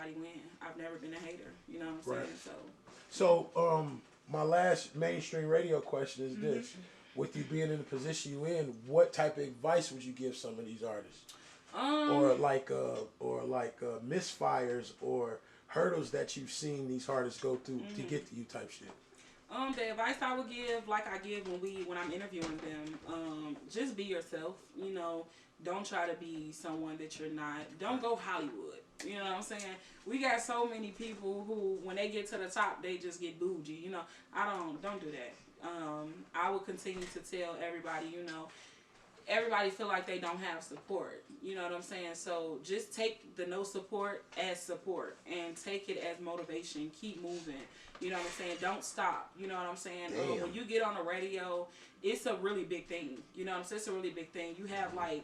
win. I've never been a hater. You know what I'm Right. saying? So, my last mainstream radio question is this: with you being in the position you in, what type of advice would you give some of these artists, or misfires or hurdles that you've seen these artists go through to get to you, type shit? The advice I would give, like I give when I'm interviewing them, just be yourself. You know, don't try to be someone that you're not. Don't go Hollywood. You know what I'm saying? We got so many people who, when they get to the top, they just get bougie. You know, don't do that. I would continue to tell everybody, you know, everybody feel like they don't have support. You know what I'm saying? So just take the no support as support and take it as motivation. Keep moving. You know what I'm saying? Don't stop. You know what I'm saying? When you get on the radio, it's a really big thing. You know what I'm saying? It's a really big thing. You have like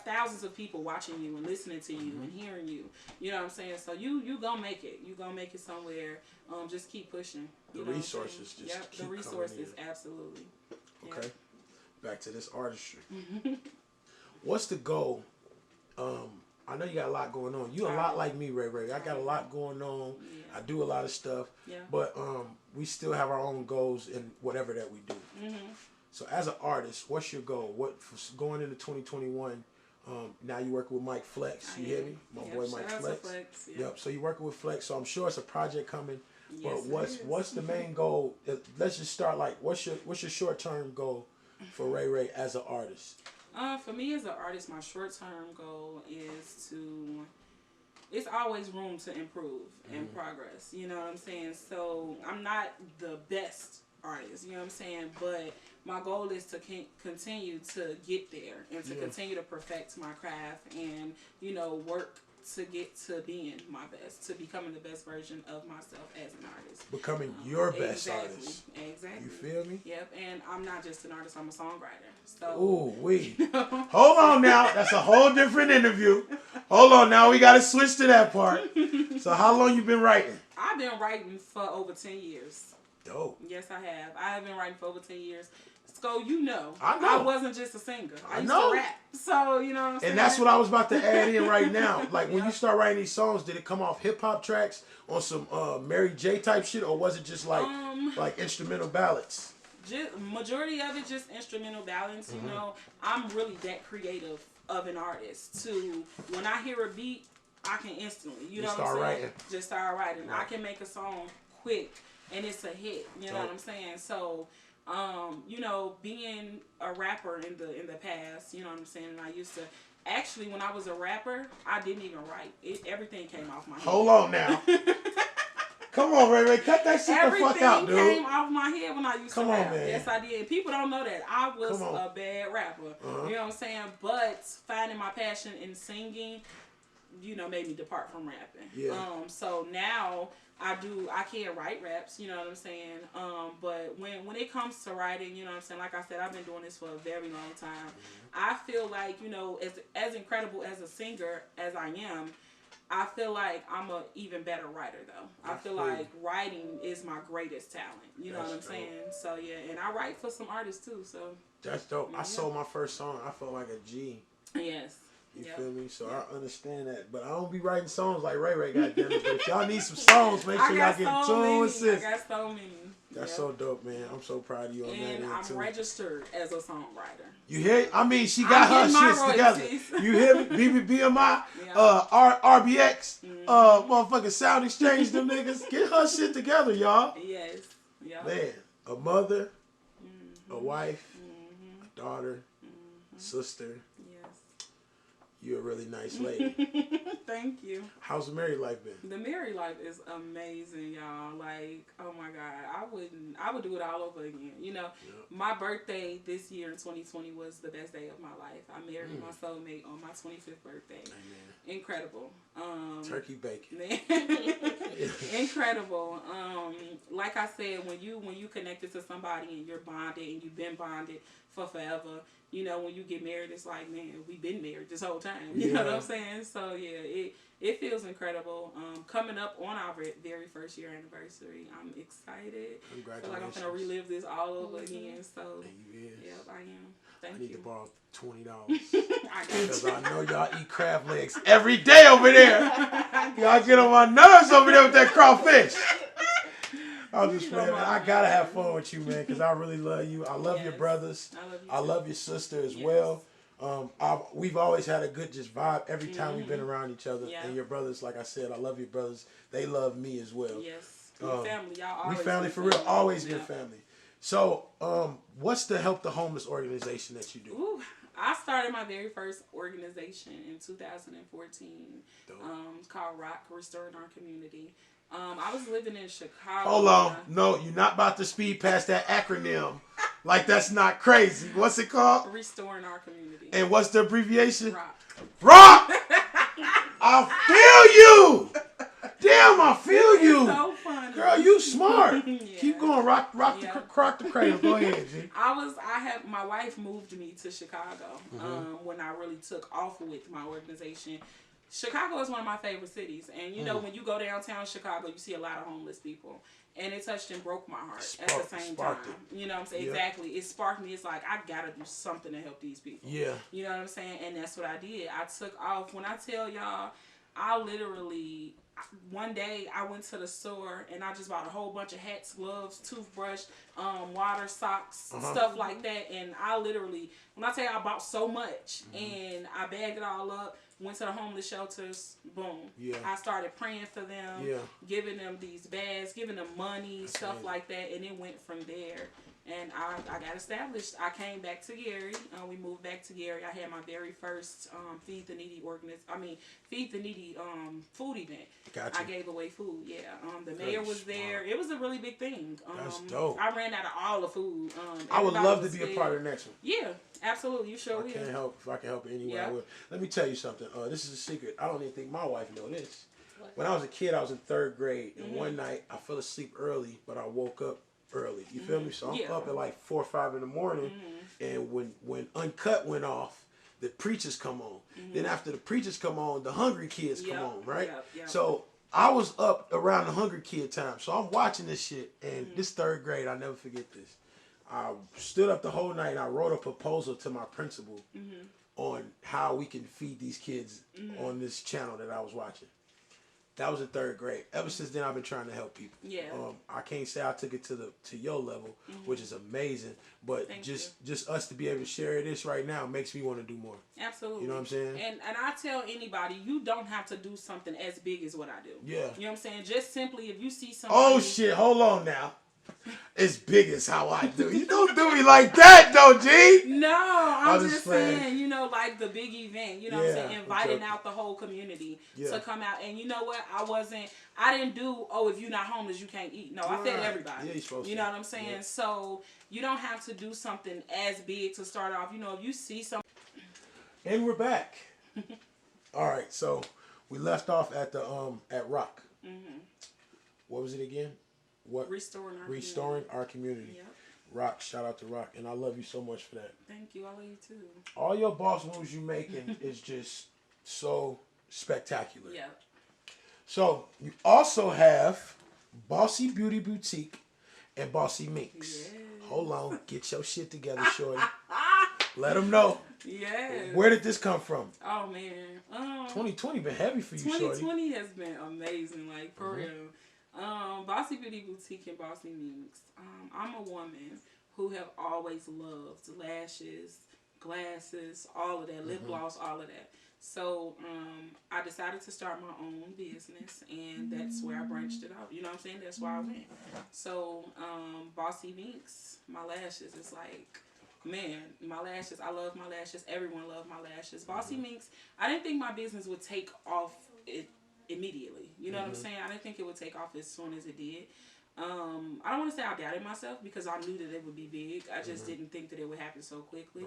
thousands of people watching you and listening to you and hearing you. You know what I'm saying? So you gonna make it. You gonna make it somewhere. Just keep pushing. The resources just keep the resources, coming in. absolutely. Okay. Yep. Back to this artistry. What's the goal? I know you got a lot going on. You a lot like me, Ray Ray. I got a lot going on. Yeah. I do a lot of stuff. Yeah. But we still have our own goals in whatever that we do. So as an artist, what's your goal? What going into 2021? Now you working with Mike Flex. You hear me? My boy Mike Flex. Yep. So you working with Flex. So I'm sure it's a project coming. Yes, but what's the main goal? Let's just start like what's your short term goal for Ray Ray as an artist? For me as an artist, my short term goal is it's always room to improve and progress. You know what I'm saying? So I'm not the best artist, you know what I'm saying? But my goal is to continue to get there and to continue to perfect my craft and, you know, work to get to being my best, to becoming the best version of myself as an artist. Becoming your best artist. Exactly. You feel me? Yep. And I'm not just an artist, I'm a songwriter. So, ooh, hold on now. That's a whole different interview. Hold on now. We got to switch to that part. So how long you been writing? I've been writing for over 10 years. Dope. Yes, I have. I have been writing for over 10 years. So, you know, I know. I wasn't just a singer. I used know. to rap. So, you know what I'm saying? And that's what I was about to add in right now. Like, when you start writing these songs, did it come off hip-hop tracks on some Mary J type shit, or was it just like instrumental ballads? Majority of it just instrumental ballads. You know, I'm really that creative of an artist. To when I hear a beat, I can instantly, you know what I'm saying? Writing. Just start writing. Right. I can make a song quick and it's a hit. You know what I'm saying? So, you know, being a rapper in the past, you know what I'm saying? And I used to actually, when I was a rapper, I didn't even write. Everything came off my head. Hold on now. Come on, Ray Ray, cut that shit the fuck out, dude. Everything came off my head when I used to rap. Man. Yes, I did. People don't know that. I was a bad rapper. You know what I'm saying? But finding my passion in singing, you know, made me depart from rapping. Yeah. So now I can't write raps, you know what I'm saying? But when it comes to writing, you know what I'm saying? Like I said, I've been doing this for a very long time. I feel like, you know, as incredible as a singer as I am, I feel like I'm a even better writer though. I feel like writing is my greatest talent. You know what I'm saying? So yeah, and I write for some artists too. So that's dope. I sold my first song. I felt like a G. Yes. You feel me? So I understand that. But I don't be writing songs like Ray Ray, goddammit. But if y'all need some songs, make sure y'all get in tune with sis. I got so many. That's so dope, man. I'm so proud of you on that end, I'm too. registered as a songwriter. You hear? I mean, she got her shits together. You hear me? BBMI, RBX, motherfucking Sound Exchange, them niggas. Get her shit together, y'all. Yes. Yeah. Man, a mother, a wife, a daughter, a sister. You're a really nice lady. Thank you. How's the married life been? The married life is amazing, y'all. Like, oh my God, I would do it all over again. You know, my birthday this year in 2020 was the best day of my life. I married my soulmate on my 25th birthday. Amen. Incredible. Turkey bacon. Incredible. Like I said, when you connected to somebody and you're bonded and you've been bonded for forever, you know, when you get married, it's like, man, we've been married this whole time. You know what I'm saying? So yeah, it feels incredible. Coming up on our very first year anniversary, I'm excited. Congratulations. I feel like I'm gonna relive this all over again. So yep, I am. Thank you. I need to borrow $20. I got because I know y'all eat crab legs every day over there. I Y'all get on my nerves over there with that crawfish. I'm just playing, man. I gotta have fun with you, man, because I really love you. I love your brothers. I love your sister as well. We've always had a good just vibe every time we've been around each other. And your brothers, like I said, I love your brothers. They love me as well. Yes, we family. Y'all always we family for real. Always been family. So, what's the Help the Homeless organization that you do? Ooh, I started my very first organization in 2014. It's called Rock, Restoring Our Community. I was living in Chicago. Hold on. No, you're not about to speed past that acronym. Like, that's not crazy. What's it called? Restoring Our Community. And what's the abbreviation? Rock. Rock! I feel you! Damn, I feel you! It's so funny. Girl, you smart. Keep going. Rock the cradle. Go ahead, G. My wife moved me to Chicago when I really took off with my organization. Chicago is one of my favorite cities. And, you know, when you go downtown Chicago, you see a lot of homeless people. And it touched and broke my heart at the same time. You know what I'm saying? Exactly. It sparked me. It's like, I got to do something to help these people. Yeah. You know what I'm saying? And that's what I did. I took off. When I tell y'all, I literally... One day I went to the store and I just bought a whole bunch of hats, gloves, toothbrush, water, socks, stuff like that. And I literally, when I tell you I bought so much and I bagged it all up, went to the homeless shelters, boom. Yeah. I started praying for them, giving them these bags, giving them money, stuff like that. And it went from there. And I got established. I came back to Gary. We moved back to Gary. I had my very first Feed the Needy food event. Gotcha. I gave away food. Yeah. The mayor was there. It was a really big thing. That's dope. I ran out of all the food. I would love to be a part of the next one. Yeah, absolutely. You sure will. If I can help in any way, I will. Let me tell you something. This is a secret. I don't even think my wife knows this. What? When I was a kid, I was in 3rd grade, and one night I fell asleep early, but I woke up early. You feel me? So I'm up at like 4 or 5 in the morning, and when Uncut went off, the preachers come on. Then after the preachers come on, the Hungry Kids come on, right? So I was up around the Hungry Kid time. So I'm watching this shit, and this 3rd grade, I'll never forget this. I stood up the whole night, and I wrote a proposal to my principal on how we can feed these kids on this channel that I was watching. That was in 3rd grade. Ever since then, I've been trying to help people. Yeah. I can't say I took it to your level, which is amazing. But just us to be able to share this right now makes me want to do more. Absolutely. You know what I'm saying? And I tell anybody, you don't have to do something as big as what I do. Yeah. You know what I'm saying? Just simply, if you see something. Oh shit! Hold on now. As big as how I do. You don't do me like that, though, G. No, I'm just saying, you know, like the big event, you know what I'm saying? Inviting out the whole community to come out. And you know what? I didn't do, if you're not homeless, you can't eat. No, I fed everybody. Yeah, you're supposed to. You know what I'm saying? Yeah. So you don't have to do something as big to start off. You know, if you see something. And we're back. All right, so we left off at the at Rock. What was it again? What? Restoring our community. Yep. Rock, shout out to Rock, and I love you so much for that. Thank you, I love you too. All your boss moves you making is just so spectacular. Yeah. So you also have Bossy Beauty Boutique and Bossy Minx. Yes. Hold on, get your shit together, shorty. Let them know. Yeah. Where did this come from? Oh man, 2020 been heavy for you, 2020 shorty. Has been amazing, like for real. Bossy Beauty Boutique and Bossy Minx. I'm a woman who have always loved lashes, glasses, all of that, lip gloss, all of that. So I decided to start my own business, and that's where I branched it out. You know what I'm saying? That's why I went. So Bossy Minx, my lashes, is like, man, my lashes, I love my lashes. Everyone loves my lashes. Bossy Minx, I didn't think my business would take off immediately. You know what I'm saying? I didn't think it would take off as soon as it did. I don't want to say I doubted myself because I knew that it would be big. I just didn't think that it would happen so quickly.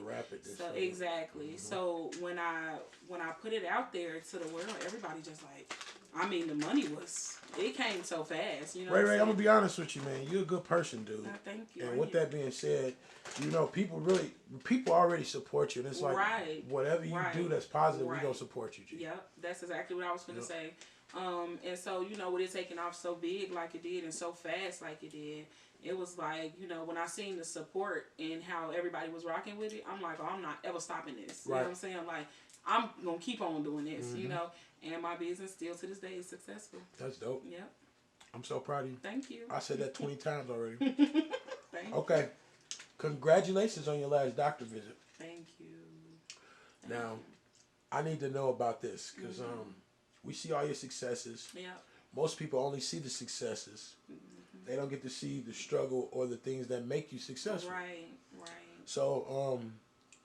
So exactly. So when I put it out there to the world, everybody just like, I mean, the money it came so fast. You know. Ray, I'm gonna be honest with you, man. You're a good person, dude. Thank you. And with that being said, you know, people already support you. And it's like, whatever you do that's positive, we gonna support you, G. Yep, that's exactly what I was gonna say. And so, you know, with it taking off so big like it did and so fast like it did, it was like, you know, when I seen the support and how everybody was rocking with it, I'm like, I'm not ever stopping this. You know what I'm saying? Like, I'm gonna keep on doing this, you know. And my business still to this day is successful. That's dope. Yep. I'm so proud of you. Thank you. I said that 20 times already. Thank Okay. you. Congratulations on your last doctor visit. Thank you. Now, I need to know about this because we see all your successes. Yeah. Most people only see the successes. They don't get to see the struggle or the things that make you successful. Right. So,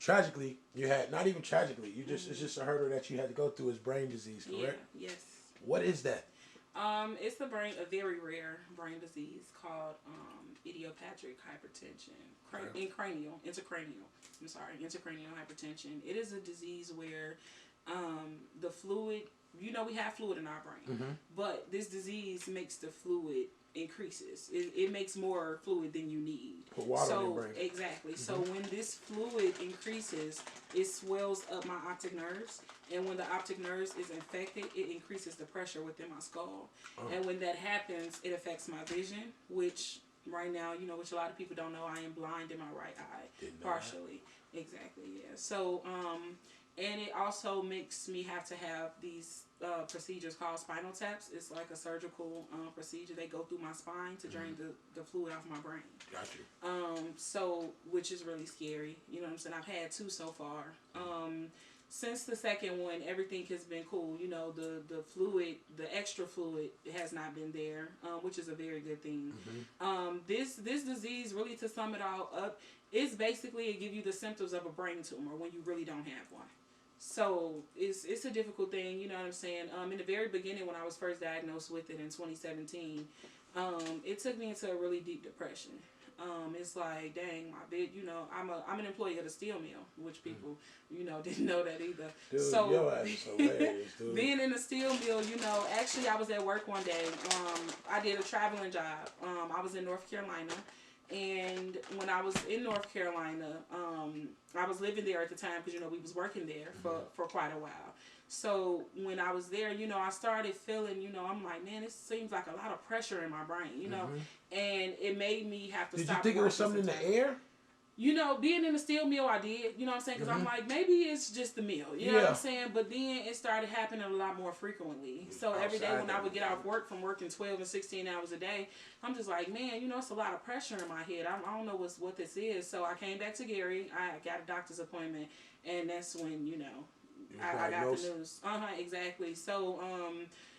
tragically, you had, not even tragically, it's just a hurdle that you had to go through is brain disease, correct? Yeah. Yes. What is that? It's a very rare brain disease called idiopathic hypertension, intracranial hypertension. It is a disease where the fluid, we have fluid in our brain, but this disease makes the fluid increases. It makes more fluid than you need. Put water in your brain. Exactly. So when this fluid increases, it swells up my optic nerves. And when the optic nerves is infected, it increases the pressure within my skull. And when that happens, it affects my vision, which right now, which a lot of people don't know, I am blind in my right eye, partially. Exactly, yeah. So, and it also makes me have to have these procedures called Spinal Taps. It's like a surgical procedure. They go through my spine to drain the fluid off my brain. Got you. So, which is really scary. You know what I'm saying? I've had 2 so far. Since the second one, everything has been cool. The fluid, the extra fluid has not been there, which is a very good thing. This disease, really to sum it all up, is basically it give you the symptoms of a brain tumor when you really don't have one. So it's a difficult thing, you know what I'm saying? In the very beginning, when I was first diagnosed with it in 2017, it took me into a really deep depression. It's like, dang, I'm an employee of the steel mill, which people, didn't know that either. Dude, so your ass is hilarious, dude. Being in the steel mill, actually I was at work one day. I did a traveling job. I was in North Carolina. And when I was in North Carolina, I was living there at the time because, we was working there for quite a while. So when I was there, I started feeling, I'm like, man, it seems like a lot of pressure in my brain, and it made me have to stop. Did you think it was something in the air? Being in the steel mill, I did, you know what I'm saying? Because I'm like, maybe it's just the mill, you know what I'm saying? But then it started happening a lot more frequently. So every day when I would get off work from working 12 and 16 hours a day, I'm just like, man, it's a lot of pressure in my head. I don't know what this is. So I came back to Gary. I got a doctor's appointment, and that's when, I got the news. Exactly. So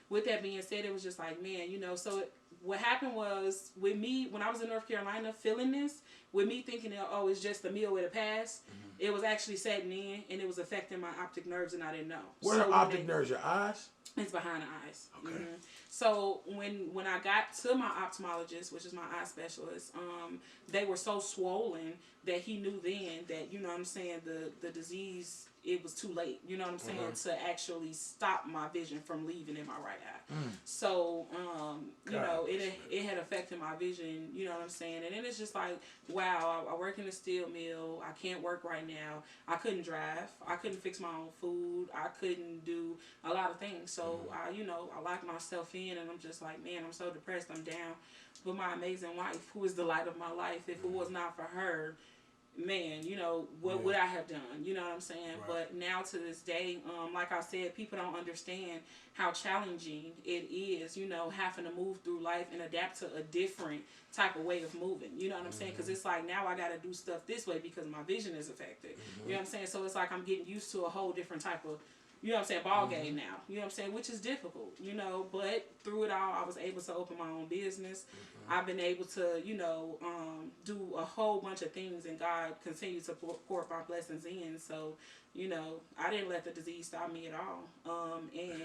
with that being said, it was just like, man, so what happened was with me, when I was in North Carolina feeling this, with me thinking, it's just a meal with a pass, it was actually setting in and it was affecting my optic nerves and I didn't know. Where are optic nerves? Your eyes? It's behind the eyes. Okay. So when I got to my ophthalmologist, which is my eye specialist, they were so swollen that he knew then that, the disease, it was too late, to actually stop my vision from leaving in my right eye. So, it had affected my vision, And then it's just like, wow, I work in a steel mill. I can't work right now. I couldn't drive. I couldn't fix my own food. I couldn't do a lot of things. So, I locked myself in and I'm just like, man, I'm so depressed. I'm down. But my amazing wife, who is the light of my life, if it was not for her, man, what would I have done? You know what I'm saying? Right. But now to this day, like I said, people don't understand how challenging it is, having to move through life and adapt to a different type of way of moving. You know what I'm saying? Because it's like now I got to do stuff this way because my vision is affected. You know what I'm saying? So it's like I'm getting used to a whole different type of, ball game now. You know what I'm saying? Which is difficult, but through it all, I was able to open my own business. I've been able to, do a whole bunch of things, and God continues to pour my blessings in. So, I didn't let the disease stop me at all. And,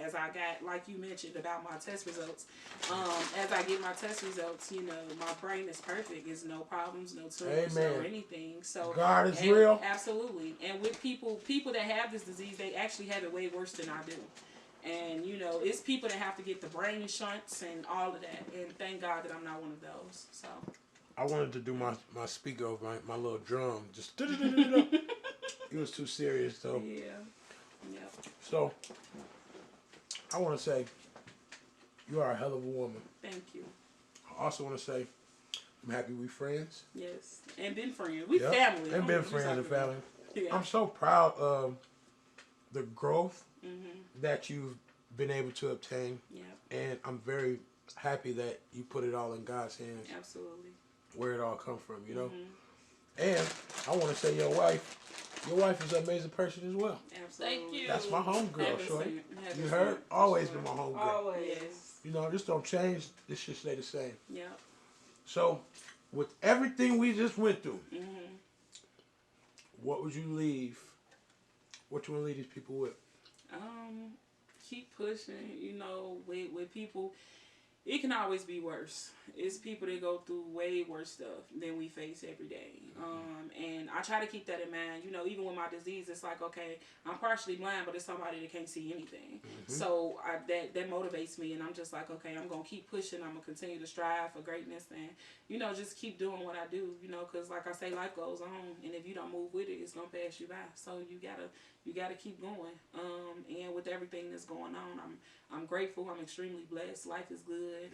as I got, like you mentioned about my test results, as I get my test results, my brain is perfect. There's no problems, no tumors, or anything. So God is real. Absolutely. And with people that have this disease, they actually have it way worse than I do. And, it's people that have to get the brain shunts and all of that. And thank God that I'm not one of those. So I wanted to do my speaker of my little drum. Just it was too serious, though. Yeah. Yep. So I want to say you are a hell of a woman. Thank you. I also want to say I'm happy we friends. Yes. And been friends. We family. And been friends and family. Yeah. I'm so proud of the growth that you've been able to obtain. Yep. And I'm very happy that you put it all in God's hands. Absolutely. Where it all come from, you know? And I want to say your wife is an amazing person as well. Absolutely. Thank you. That's my homegirl, shorty. You heard? Always been my homegirl. Always. Yes. You know, this don't change. This should stay the same. Yep. So, with everything we just went through, what would you leave? What you want to leave these people with? Keep pushing. You know, with people, it can always be worse. It's people that go through way worse stuff than we face every day. And I try to keep that in mind. You know, even with my disease, it's like, okay, I'm partially blind, but it's somebody that can't see anything. So that motivates me, and I'm just like, okay, I'm going to keep pushing. I'm going to continue to strive for greatness and, you know, just keep doing what I do, you know, because like I say, life goes on, and if you don't move with it, it's going to pass you by. So you gotta keep going. And with everything that's going on, I'm grateful. I'm extremely blessed. Life is good.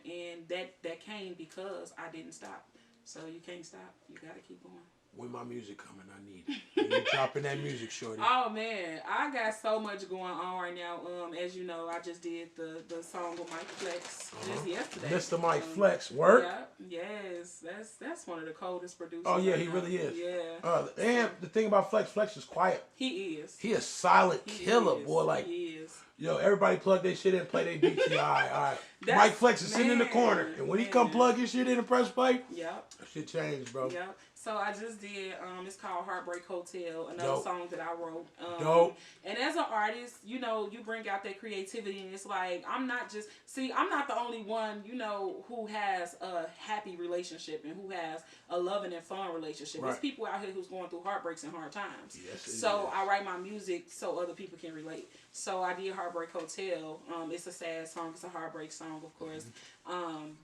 And that came because I didn't stop. So you can't stop. You gotta keep going. When my music coming, I need it. When you dropping that music, shorty. Oh man, I got so much going on right now. As you know, I just did the song with Mike Flex just yesterday. Mr. Mike Flex, work. Yeah, yes, that's one of the coldest producers. Oh yeah, he really is. Yeah. And the thing about Flex is quiet. He is. He a silent killer, boy. Like he is. Yo, everybody plug their shit in, play their beats. All right. Mike Flex is sitting in the corner, and when he come plug his shit in and press play, that shit changed, bro. Yep. So I just did, it's called Heartbreak Hotel, another song that I wrote. Dope. And as an artist, you know, you bring out that creativity, and it's like, I'm not the only one, you know, who has a happy relationship and who has a loving and fun relationship. There's people out here who's going through heartbreaks and hard times. Yes, so I write my music so other people can relate. So I did Heartbreak Hotel. It's a sad song. It's a heartbreak song, of course.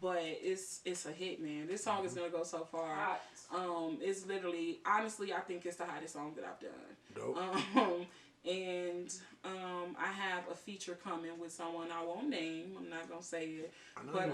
But it's a hit, man. This song is going to go so far. It's literally, honestly, I think it's the hottest song that I've done. Dope. And I have a feature coming with someone I won't name. I'm not gonna say it. But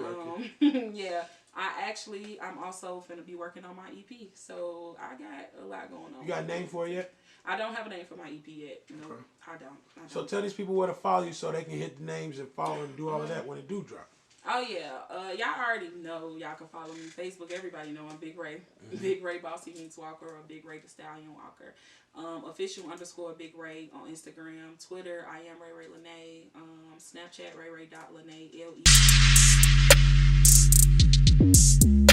yeah, I'm also finna be working on my EP. So I got a lot going on. You got a name for it yet? I don't have a name for my EP yet. No, I don't. So tell these people where to follow you so they can hit the names and follow and do all of that when it do drop. Oh yeah, y'all already know. Y'all can follow me Facebook. Everybody know I'm Big Ray, Big Ray Bossy Meets Walker, or Big Ray the Stallion Walker. Official_Big Ray on Instagram, Twitter. I am Ray Lene. Snapchat Ray.Lene LE.